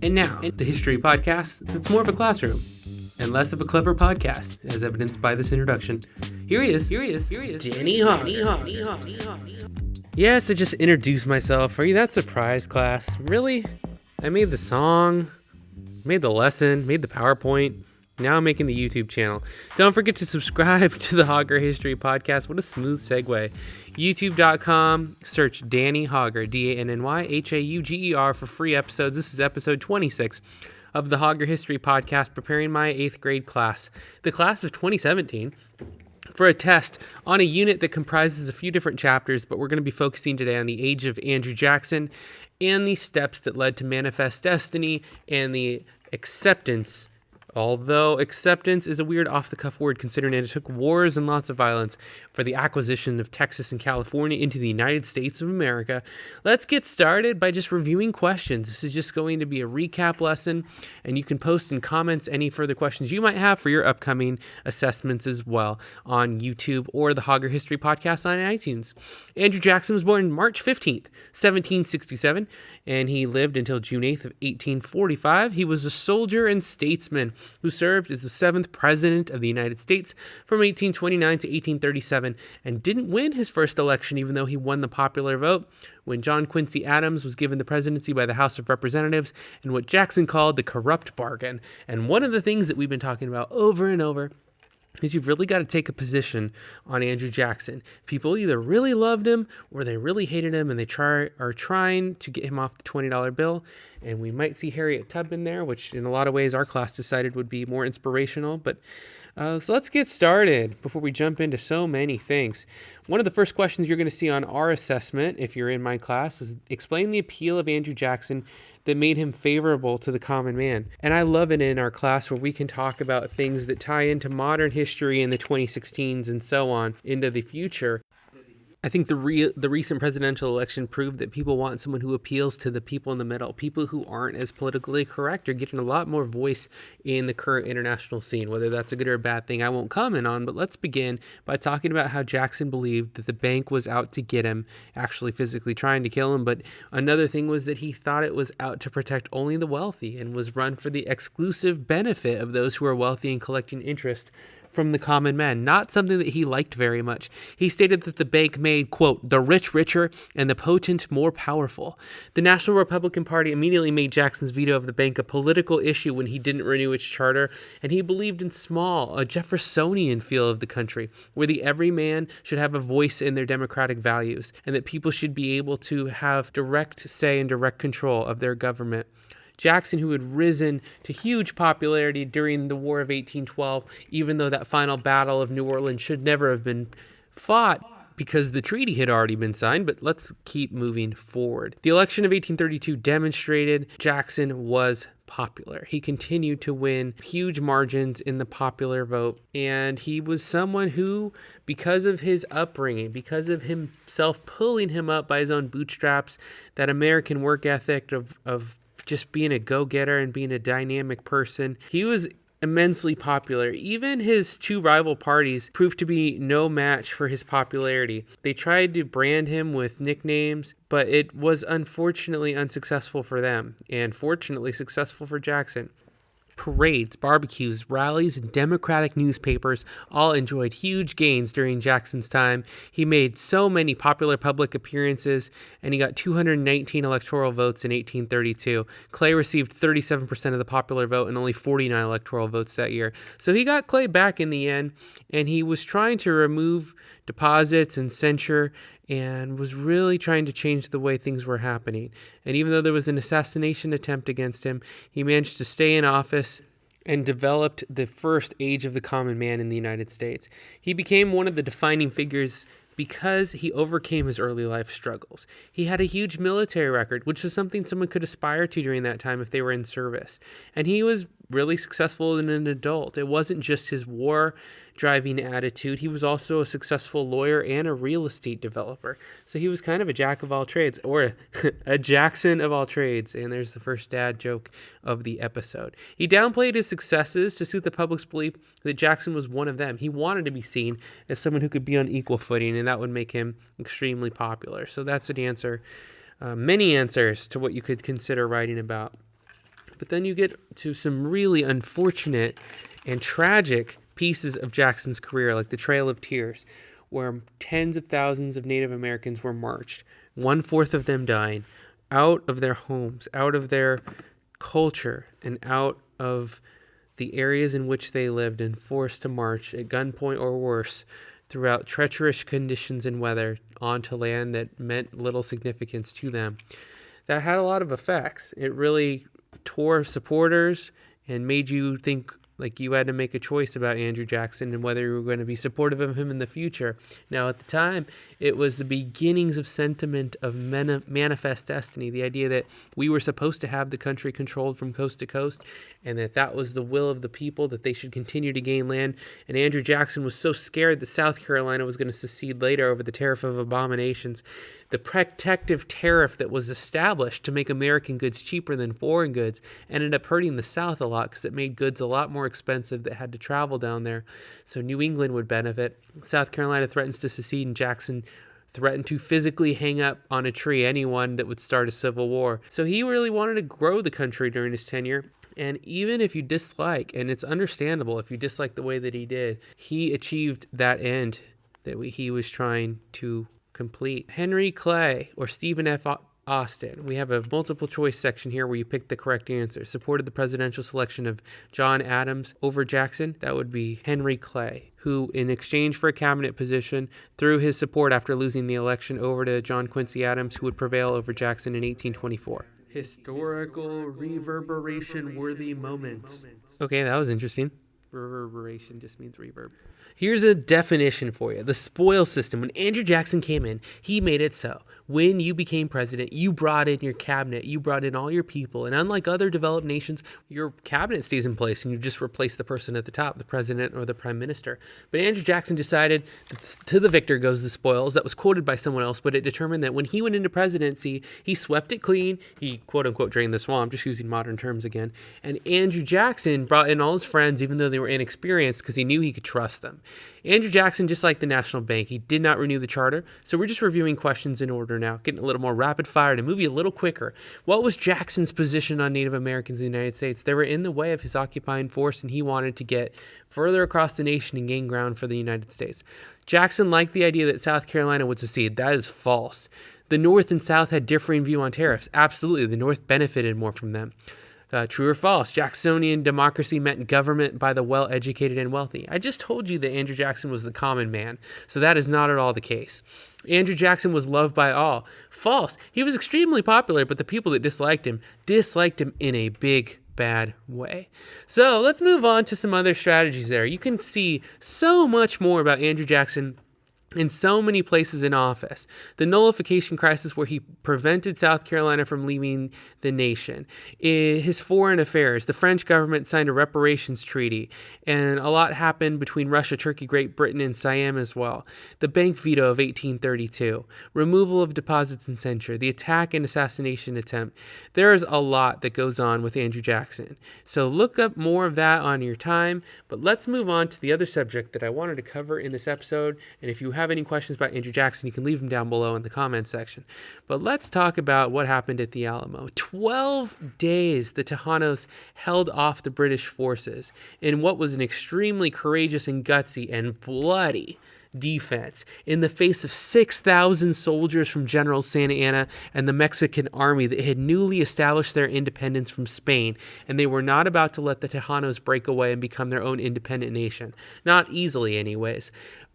And now, the History Podcast that's more of a classroom and less of a clever podcast, as evidenced by this introduction. Here he is, Danny Hauger. Yes, I just introduced myself. Are you that surprised, class? Really? I made the song, made the lesson, made the PowerPoint. Now I'm making the YouTube channel. Don't forget to subscribe to the Hauger History Podcast. What a smooth segue. YouTube.com, search Danny Hauger, DANNYHAUGER for free episodes. This is episode 26 of the Hauger History Podcast, preparing my 8th grade class, the class of 2017, for a test on a unit that comprises a few different chapters, but we're going to be focusing today on the age of Andrew Jackson and the steps that led to Manifest Destiny and the acceptance. Although acceptance is a weird off-the-cuff word considering it took wars and lots of violence for the acquisition of Texas and California into the United States of America, let's get started by just reviewing questions. This is just going to be a recap lesson, and you can post in comments any further questions you might have for your upcoming assessments as well on YouTube or the Hauger History Podcast on iTunes. Andrew Jackson was born March 15th, 1767, and he lived until June 8th of 1845. He was a soldier and statesman who served as the 7th President of the United States from 1829 to 1837 and didn't win his first election even though he won the popular vote when John Quincy Adams was given the presidency by the House of Representatives in what Jackson called the corrupt bargain. And one of the things that we've been talking about over and over is you've really got to take a position on Andrew Jackson. People either really loved him or they really hated him, and they are trying to get him off the $20 bill. And we might see Harriet Tubman there, which in a lot of ways our class decided would be more inspirational. But so let's get started before we jump into so many things. One of the first questions you're going to see on our assessment, if you're in my class, is explain the appeal of Andrew Jackson that made him favorable to the common man. And I love it in our class where we can talk about things that tie into modern history in the 2016s and so on into the future. I think the recent presidential election proved that people want someone who appeals to the people in the middle. People who aren't as politically correct are getting a lot more voice in the current international scene. Whether that's a good or a bad thing, I won't comment on, but let's begin by talking about how Jackson believed that the bank was out to get him, actually physically trying to kill him. But another thing was that he thought it was out to protect only the wealthy and was run for the exclusive benefit of those who are wealthy and collecting interest from the common man, not something that he liked very much. He stated that the bank made, quote, the rich richer and the potent more powerful. The National Republican Party immediately made Jackson's veto of the bank a political issue when he didn't renew its charter, and he believed in a Jeffersonian feel of the country, where the everyman should have a voice in their democratic values, and that people should be able to have direct say and direct control of their government. Jackson, who had risen to huge popularity during the War of 1812, even though that final battle of New Orleans should never have been fought because the treaty had already been signed, but let's keep moving forward. The election of 1832 demonstrated Jackson was popular. He continued to win huge margins in the popular vote, and he was someone who, because of his upbringing, because of himself pulling him up by his own bootstraps, that American work ethic of just being a go-getter and being a dynamic person, he was immensely popular. Even his two rival parties proved to be no match for his popularity. They tried to brand him with nicknames, but it was unfortunately unsuccessful for them, and fortunately successful for Jackson. Parades, barbecues, rallies, and Democratic newspapers all enjoyed huge gains during Jackson's time. He made so many popular public appearances, and he got 219 electoral votes in 1832. Clay received 37% of the popular vote and only 49 electoral votes that year. So he got Clay back in the end, and he was trying to remove deposits and censure and was really trying to change the way things were happening. And even though there was an assassination attempt against him, he managed to stay in office and developed the first age of the common man in the United States. He became one of the defining figures because he overcame his early life struggles. He had a huge military record, which is something someone could aspire to during that time if they were in service. And he was really successful as an adult. It wasn't just his war-driving attitude. He was also a successful lawyer and a real estate developer. So he was kind of a jack of all trades, or a Jackson of all trades. And there's the first dad joke of the episode. He downplayed his successes to suit the public's belief that Jackson was one of them. He wanted to be seen as someone who could be on equal footing, and that would make him extremely popular. So that's an answer, many answers to what you could consider writing about. But then you get to some really unfortunate and tragic pieces of Jackson's career, like the Trail of Tears, where tens of thousands of Native Americans were marched, 1/4 of them dying, out of their homes, out of their culture, and out of the areas in which they lived, and forced to march at gunpoint or worse throughout treacherous conditions and weather onto land that meant little significance to them. That had a lot of effects. It really tore supporters and made you think like you had to make a choice about Andrew Jackson and whether you were going to be supportive of him in the future. Now, at the time, it was the beginnings of sentiment of manifest destiny, the idea that we were supposed to have the country controlled from coast to coast, and that was the will of the people, that they should continue to gain land. And Andrew Jackson was so scared that South Carolina was going to secede later over the Tariff of Abominations. The protective tariff that was established to make American goods cheaper than foreign goods ended up hurting the South a lot because it made goods a lot more expensive that had to travel down there. So New England would benefit. South Carolina threatens to secede, and Jackson threatened to physically hang up on a tree anyone that would start a civil war. So he really wanted to grow the country during his tenure. And even if you dislike, and it's understandable if you dislike the way that he did, he achieved that end that he was trying to complete. Henry Clay or Stephen F. Austin. We have a multiple choice section here where you pick the correct answer. Supported the presidential selection of John Adams over Jackson. That would be Henry Clay, who in exchange for a cabinet position threw his support after losing the election over to John Quincy Adams, who would prevail over Jackson in 1824. Historical reverberation-worthy moment. Okay, that was interesting. Reverberation just means reverb. Here's a definition for you. The spoils system. When Andrew Jackson came in, he made it so. When you became president, you brought in your cabinet, you brought in all your people. And unlike other developed nations, your cabinet stays in place and you just replace the person at the top, the president or the prime minister. But Andrew Jackson decided that to the victor goes the spoils. That was quoted by someone else, but it determined that when he went into presidency, he swept it clean. He quote unquote drained the swamp, just using modern terms again. And Andrew Jackson brought in all his friends, even though they were inexperienced, because he knew he could trust them. Andrew Jackson, just like the National Bank, he did not renew the charter. So we're just reviewing questions in order now, getting a little more rapid fire to move you a little quicker. What was Jackson's position on Native Americans in the United States? They were in the way of his occupying force, and he wanted to get further across the nation and gain ground for the United States. Jackson liked the idea that South Carolina would secede. That is false. The North and South had differing view on tariffs. Absolutely, the North benefited more from them. True or false? Jacksonian democracy meant government by the well-educated and wealthy. I just told you that Andrew Jackson was the common man, so that is not at all the case. Andrew Jackson was loved by all. False. He was extremely popular, but the people that disliked him in a big, bad way. So let's move on to some other strategies there. You can see so much more about Andrew Jackson in so many places in office. The nullification crisis, where he prevented South Carolina from leaving the nation. His foreign affairs. The French government signed a reparations treaty, and a lot happened between Russia, Turkey, Great Britain, and Siam as well. The bank veto of 1832. Removal of deposits and censure. The attack and assassination attempt. There's a lot that goes on with Andrew Jackson. So look up more of that on your time, but let's move on to the other subject that I wanted to cover in this episode. And if you have any questions about Andrew Jackson, you can leave them down below in the comments section. But let's talk about what happened at the Alamo. 12 days the Tejanos held off the British forces in what was an extremely courageous and gutsy and bloody defense in the face of 6,000 soldiers from General Santa Anna and the Mexican army that had newly established their independence from Spain, and they were not about to let the Tejanos break away and become their own independent nation. Not easily, anyways.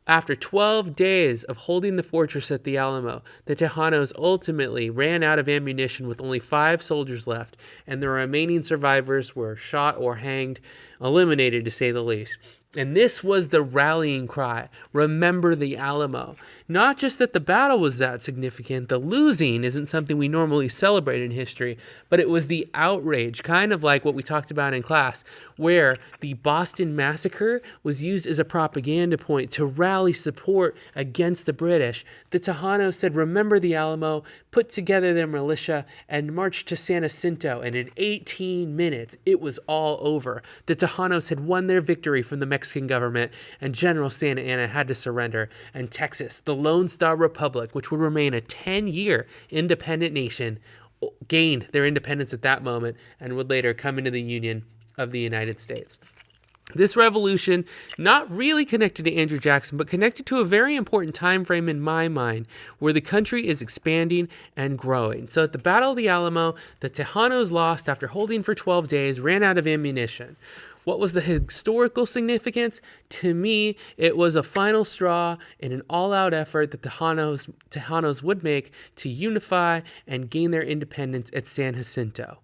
After 12 days of holding the fortress at the Alamo, the Tejanos ultimately ran out of ammunition with only 5 soldiers left, and the remaining survivors were shot or hanged, eliminated to say the least. And this was the rallying cry, remember the Alamo. Not just that the battle was that significant, the losing isn't something we normally celebrate in history, but it was the outrage, kind of like what we talked about in class, where the Boston Massacre was used as a propaganda point to rally support against the British. The Tejanos said, remember the Alamo, put together their militia, and marched to San Jacinto, and in 18 minutes, it was all over. The Tejanos had won their victory from the Mexican government, and General Santa Anna had to surrender, and Texas, the Lone Star Republic, which would remain a 10-year independent nation, gained their independence at that moment and would later come into the Union of the United States. This revolution, not really connected to Andrew Jackson, but connected to a very important time frame in my mind where the country is expanding and growing. So at the Battle of the Alamo, the Tejanos lost after holding for 12 days, ran out of ammunition. What was the historical significance? To me, it was a final straw in an all-out effort that the Tejanos would make to unify and gain their independence at San Jacinto.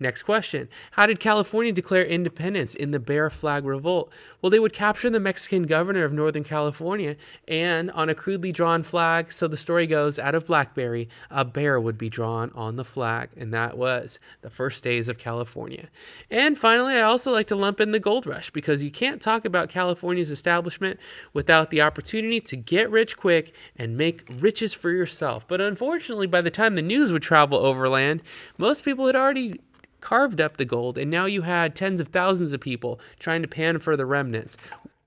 Next question. How did California declare independence in the Bear Flag Revolt? Well, they would capture the Mexican governor of Northern California, and on a crudely drawn flag, so the story goes, out of blackberry, a bear would be drawn on the flag, and that was the first days of California. And finally, I also like to lump in the gold rush, because you can't talk about California's establishment without the opportunity to get rich quick and make riches for yourself. But unfortunately, by the time the news would travel overland, most people had already carved up the gold, and now you had tens of thousands of people trying to pan for the remnants.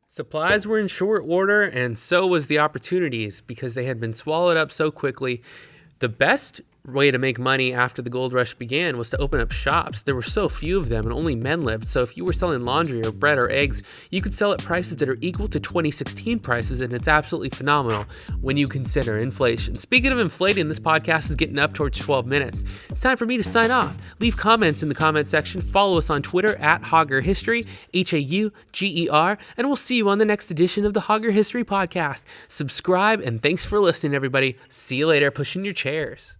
Supplies were in short order, and so was the opportunities because they had been swallowed up so quickly. The best way to make money after the gold rush began was to open up shops. There were so few of them and only men lived, so if you were selling laundry or bread or eggs, you could sell at prices that are equal to 2016 prices, and it's absolutely phenomenal when you consider inflation. Speaking of inflating, this podcast is getting up towards 12 minutes. It's time for me to sign off. Leave comments in the comment section. Follow us on Twitter at Hauger History, Hauger, and we'll see you on the next edition of the Hauger History Podcast. Subscribe, and thanks for listening, everybody. See you later. Pushing your chairs.